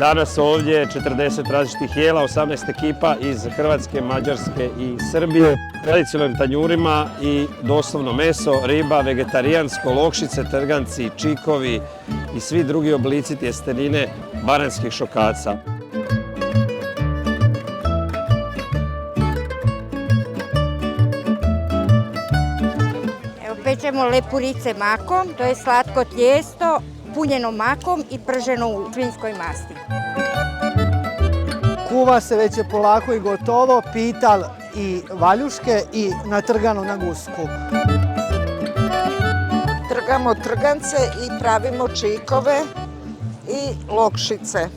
Danas ovdje 40 različitih jela, 18 ekipa iz Hrvatske, Mađarske i Srbije. Tradicionalnim tanjurima i doslovno meso, riba, vegetarijansko, lokšice, trganci, čikovi i svi drugi oblici tjestenine baranjskih šokaca. Pečemo lepurice makom, to je slatko tijesto, punjeno makom i prženo u svinjskoj masti. Kuva se, već je polako i gotovo, pital i valjuške i natrgano na gusku. Trgamo trgance i pravimo čikove i lokšice.